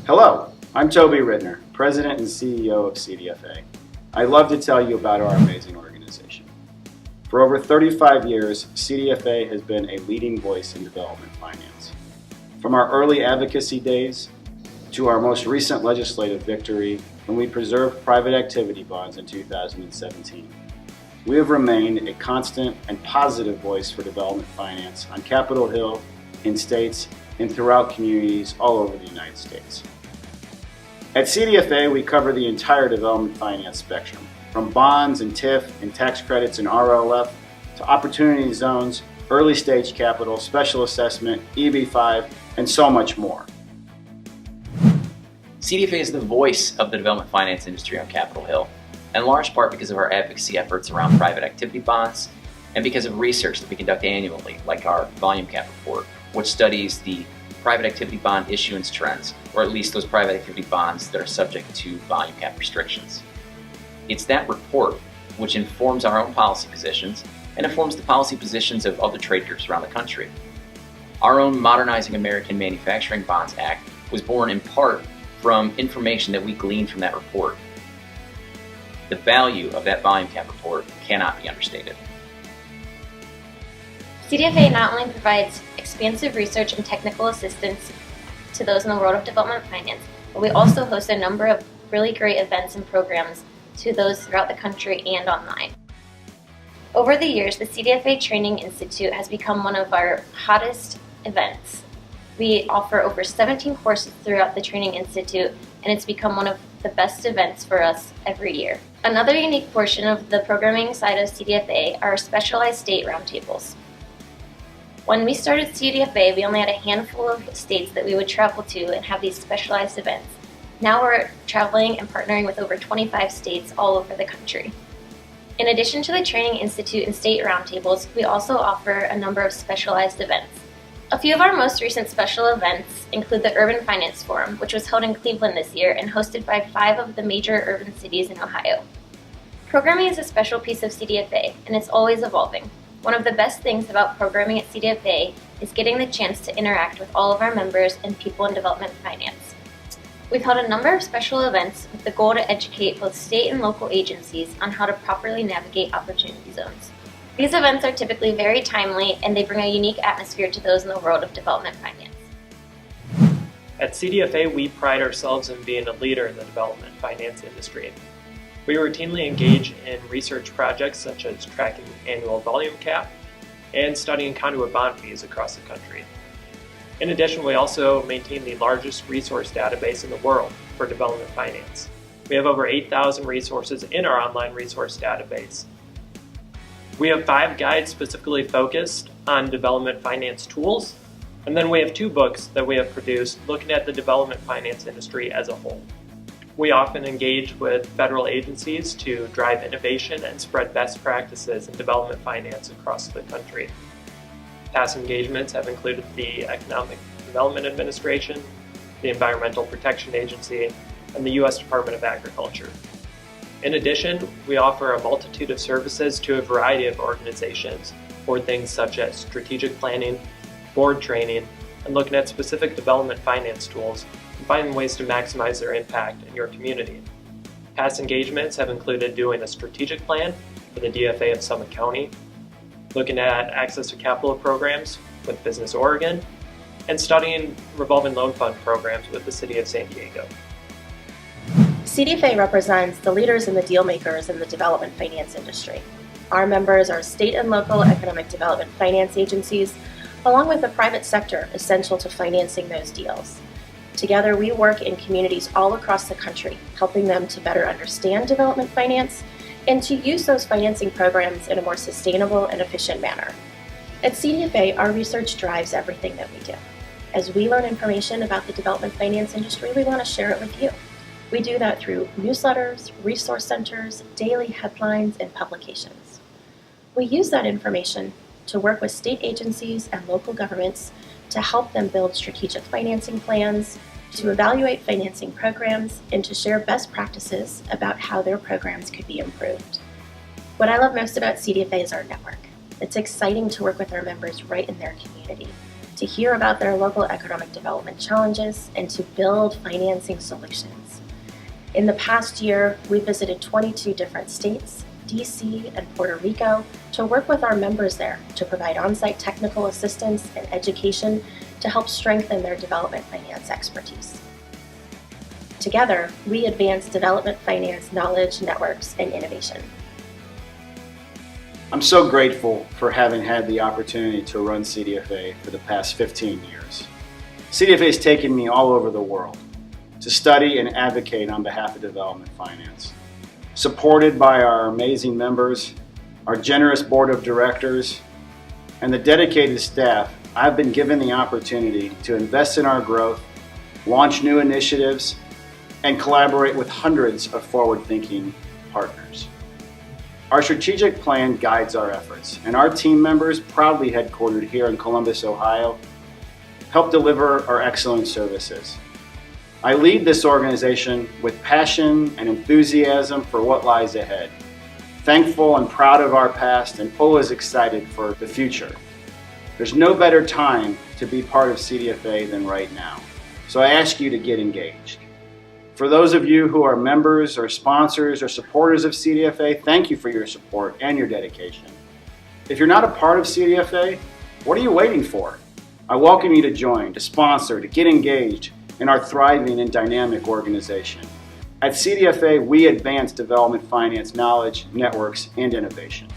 Hello, I'm Toby Ridner, President and CEO of CDFA. I'd love to tell you about our amazing organization. For over 35 years, CDFA has been a leading voice in development finance. From our early advocacy days to our most recent legislative victory when we preserved private activity bonds in 2017, we have remained a constant and positive voice for development finance on Capitol Hill, in states, and throughout communities all over the United States. At CDFA, we cover the entire development finance spectrum, from bonds and TIF and tax credits and RLF to opportunity zones, early stage capital, special assessment, EB5, and so much more. CDFA is the voice of the development finance industry on Capitol Hill, in large part because of our advocacy efforts around private activity bonds and because of research that we conduct annually, like our volume cap report, which studies the private activity bond issuance trends, or at least those private activity bonds that are subject to volume cap restrictions. It's that report which informs our own policy positions and informs the policy positions of other trade groups around the country. Our own Modernizing American Manufacturing Bonds Act was born in part from information that we gleaned from that report. The value of that volume cap report cannot be understated. CDFA not only provides expansive research and technical assistance to those in the world of development finance, but we also host a number of really great events and programs to those throughout the country and online. Over the years, the CDFA Training Institute has become one of our hottest events. We offer over 17 courses throughout the Training Institute, and it's become one of the best events for us every year. Another unique portion of the programming side of CDFA are our specialized state roundtables. When we started CDFA, we only had a handful of states that we would travel to and have these specialized events. Now we're traveling and partnering with over 25 states all over the country. In addition to the Training Institute and state roundtables, we also offer a number of specialized events. A few of our most recent special events include the Urban Finance Forum, which was held in Cleveland this year and hosted by 5 of the major urban cities in Ohio. Programming is a special piece of CDFA, and it's always evolving. One of the best things about programming at CDFA is getting the chance to interact with all of our members and people in development finance. We've held a number of special events with the goal to educate both state and local agencies on how to properly navigate opportunity zones. These events are typically very timely, and they bring a unique atmosphere to those in the world of development finance. At CDFA, we pride ourselves in being a leader in the development finance industry. We routinely engage in research projects such as tracking annual volume cap and studying conduit bond fees across the country. In addition, we also maintain the largest resource database in the world for development finance. We have over 8,000 resources in our online resource database. We have 5 guides specifically focused on development finance tools, and then we have 2 books that we have produced looking at the development finance industry as a whole. We often engage with federal agencies to drive innovation and spread best practices in development finance across the country. Past engagements have included the Economic Development Administration, the Environmental Protection Agency, and the U.S. Department of Agriculture. In addition, we offer a multitude of services to a variety of organizations for things such as strategic planning, board training, and looking at specific development finance tools and finding ways to maximize their impact in your community. Past engagements have included doing a strategic plan for the DFA of Summit County, looking at access to capital programs with Business Oregon, and studying revolving loan fund programs with the City of San Diego. CDFA represents the leaders and the deal makers in the development finance industry. Our members are state and local economic development finance agencies, along with the private sector essential to financing those deals. Together, we work in communities all across the country, helping them to better understand development finance and to use those financing programs in a more sustainable and efficient manner. At CDFA, our research drives everything that we do. As we learn information about the development finance industry, we want to share it with you. We do that through newsletters, resource centers, daily headlines, and publications. We use that information to work with state agencies and local governments to help them build strategic financing plans, to evaluate financing programs, and to share best practices about how their programs could be improved. What I love most about CDFA is our network. It's exciting to work with our members right in their community. to hear about their local economic development challenges, and to build financing solutions. In the past year, we visited 22 different states, DC, and Puerto Rico to work with our members there to provide on-site technical assistance and education to help strengthen their development finance expertise. Together, we advance development finance knowledge, networks, and innovation. I'm so grateful for having had the opportunity to run CDFA for the past 15 years. CDFA has taken me all over the world to study and advocate on behalf of development finance. Supported by our amazing members, our generous board of directors, and the dedicated staff, I've been given the opportunity to invest in our growth, launch new initiatives, and collaborate with hundreds of forward-thinking partners. Our strategic plan guides our efforts, and our team members, proudly headquartered here in Columbus, Ohio, help deliver our excellent services. I lead this organization with passion and enthusiasm for what lies ahead, thankful and proud of our past and always excited for the future. There's no better time to be part of CDFA than right now, so I ask you to get engaged. For those of you who are members or sponsors or supporters of CDFA, thank you for your support and your dedication. If you're not a part of CDFA, what are you waiting for? I welcome you to join, to sponsor, to get engaged in our thriving and dynamic organization. At CDFA, we advance development finance knowledge, networks, and innovation.